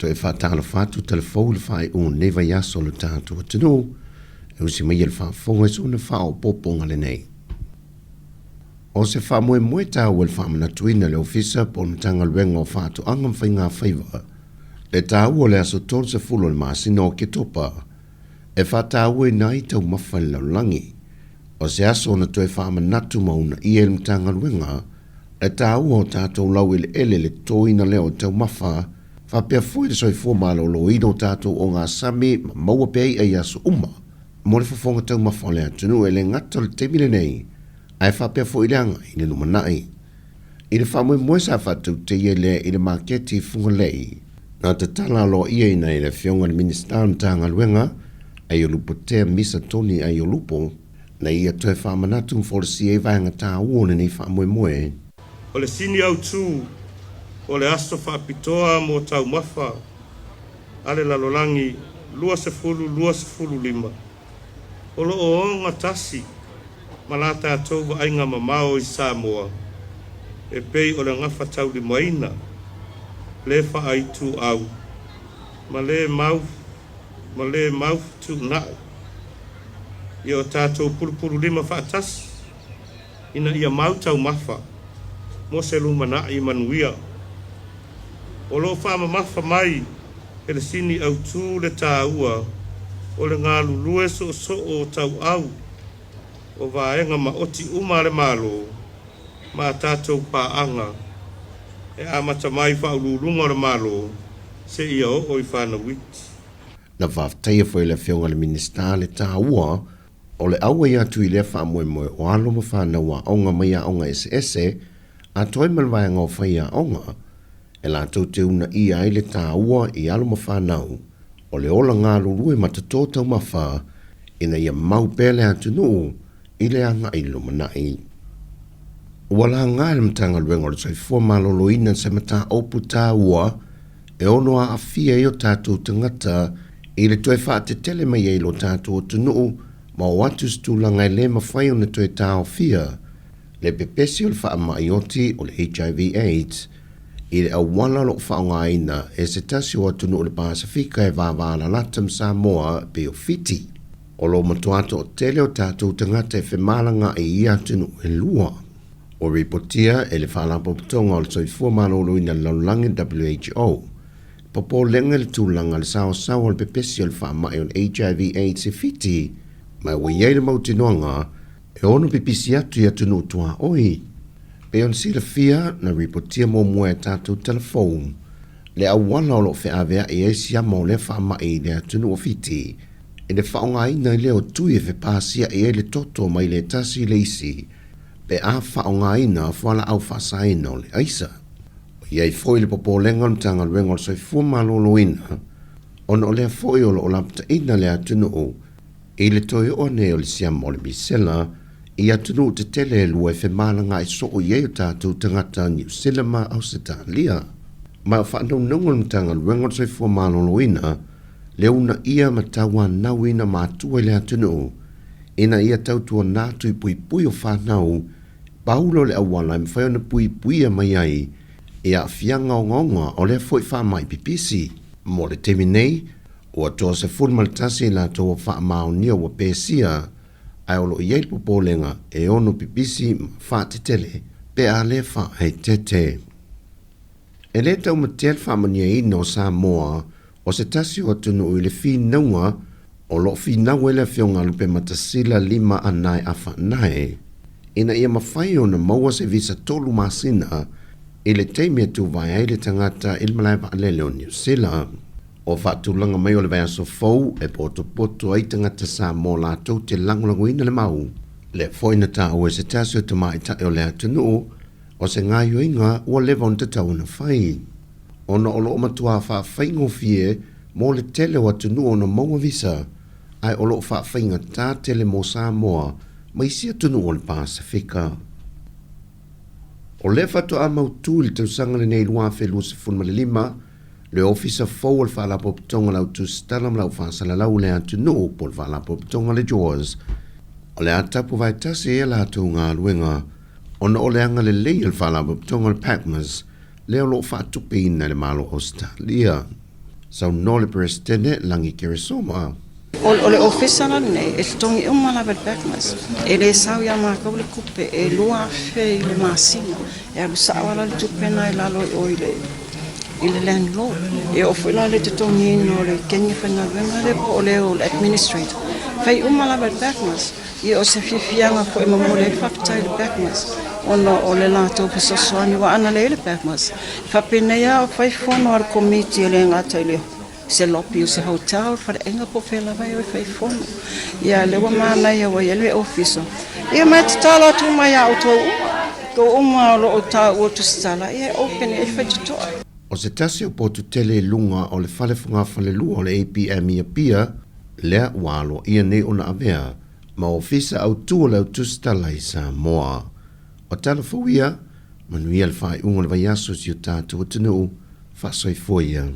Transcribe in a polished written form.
to e whātala whātu telefou le whai o newa yaso le tātua tino, e usi mai le whaafonga so na whao poponga le nei. O se whamoe moe tāu le whamana tuina le ofisa po mtanga luenga o whātu angam whainga whaiva, le tāu o le aso tol se fulo le maasina o ke topa, e whātāu e nai tau mawhai lau langi, o se aso na toe whamanatu mauna i e mtanga luenga, e tāu o tātou lau ele le toina leo tau mawha, whapea fui le soi fua malo lo ino tātou o ngā sami ma maua pei e aso uma, mo le whafonga tau mawha le atunu e le ngata le temile nei, ai whapea fui le anga i le numanai. I le whamui moe sa whatu te ie le i le maketi funga lei, nā te tala lo ia ina i le fionga le minister mtanga luenga, ai o lupo tea misa toni ai o lupo, na ia toe whamanatu mforsi e vanga tā uone nei whamui moe. O le sini au tū, o le aso whaapitoa mo tau mawha, ale lalolangi, lua se fulu lima. O lo o onga tasi, malata atowa ainga mamao i Sāmoa, e pei o le ngafa tau li maina, le wha ai tū au, ma le mau tū nao. Ia o tātou pulu lima whaatasi, ina ia mau tau mawha, mo se lumana i manuia. O lo whaama mawha mai, e le sini au tū le tāua, o le ngā lulue so o tau au, o vaenga ma oti uma le malo, ma tātou pāanga, e amata mai whaululunga le malo, se ia o i whana witi. Na whafteia fwoi le whionga le minister le tāua, o le aua ia tui le whamoe moe o alo ma whanau a onga mai a onga ese, a toi malwai ngā whai a onga, e la tau te una i ai le tāua i alo ma whanau, o le ola ngā lurue ma te tōtau ma wha, ina ia mau pēle atu nuu, i le anga i lumanai. Wala ngā le mtanga luenga o le toi fua malolo ina se mata opu tāua, e ono a awhia i o tātou tangata, i le toi wha te tele mai e lo tātou atu nuu, ma o atu stulanga i le mawhai o ne toi tāo fia, le pepesi o le wha maioti o le HIV/AIDS, i le awala lo whaonga ina e se tasi o atu nuu le Pasifika e vāwala latam Sāmoa pe o fiti. O lo matuato o tele o tātou tangata e whemalanga i ia atu nuu e lua. O ripotia e le whalapoputonga o le soifua malolo ina laulangi WHO. Popo lenga le tūlanga le sao le pepesi o le wha mai o le HIV/AIDS e fiti, mai wa iei le mautinoanga, e ono pipisi atu i atu nuu tua oi. Pe on sila fia na ripotia mo mua tātou telefon, le awala o lo whi awea e eisi amo le wha mai le atu nuu fiti, e le whaonga ina i leo tui e whi pāsia e le toto mai le tasi le isi, pe a whaonga ina whala au whasaina o le aisa. O iei foi le popo lenga mtanga luenga o soi fua malolo ina, ono o lea foi o lo lapta ina le atu nuu, i le toi o ne o le siam o le misela, i atu nuu te tele e lua e whemalanga i so o iei o tātou tangata New Zealand au Italia. Ma o whanau nungol mtanga luenga o soi fua malolo ina, le una ia matawa nau ina mātua i le atu nuu, ina ia tautua nātu i pui o whanau, paulo le awala i mwhai o na pui mai ai, e a fianga o ngonga o le foi whamai pipisi, mo le temi nei, o atoa se fulmaltasi la toa wha mao nia wa pēsia, ai olo i eipo pōlenga e ono pipisi wha te tele, pe a le wha hei te. E le tau matel wha mania ina o Sāmoa, o se tasi o tunu i le whinaunga, o lo whinaua e le whionga lupe matasila 5 anai a whanae, ina ia mawhai o na maua se visa tolu masina, i le teimia tu vai ai le tangata ilmalai wa alele o New Zealand. O whaatulanga mai o le vai aso fau e poto ai tangata Sāmoa lātou te langulanguina le mau. Le foina tā o e se tasi o te mai tae o le atunu, o se ngāio inga ua lewa on te tau na whai. Ona o loo matua whaafeingo fie mo le tele o atunu o na maua visa, ai o loo whaafeinga tā tele mo Sāmoa mai si atunu o le Pasifika. O le whatu a mautu li tau sangale nei lua whelua se funmalilima, le ofisa fau al whalapoputonga lau tu stalam lau whasalalau le atunu po le whalapoputonga le Jaws. O le atapu vai tasi e la tu ngā luenga, ona o le anga le leil whalapoputonga le Pacmas, leo lo whatupe ina le malo Australia. Sau nole presidente langi keresoma. Ole ofisala nei e tongi umala vel bekmas ele sau ya ma ko le kupe e lua fe le masina e lu sawala le tupena e lalo oile ile landlord e ofila le tongi no le kenye fena le ole o administrator fai umala vel bekmas e o se fifianga ko e mamole fakta le bekmas ono ole la to pessoani wa ana le bekmas fa pena ya fai fono al committee le ngata ile se lopi o se hotel for enga po fela vai o fai fono ia le wa mana ia wa le office ia ma Tala tu mai auto ko uma lo ta o tu Tala ia open e fai to O se tasi o potu tele lunga o le whalefunga whalelu o le APM ia pia lea walo ia nei ona avea ma ofisa au tu o le au tu Tala i Sāmoa. O tala fuia manuia le whai unga le vai aso si o tātu o tunu whasoi fuia.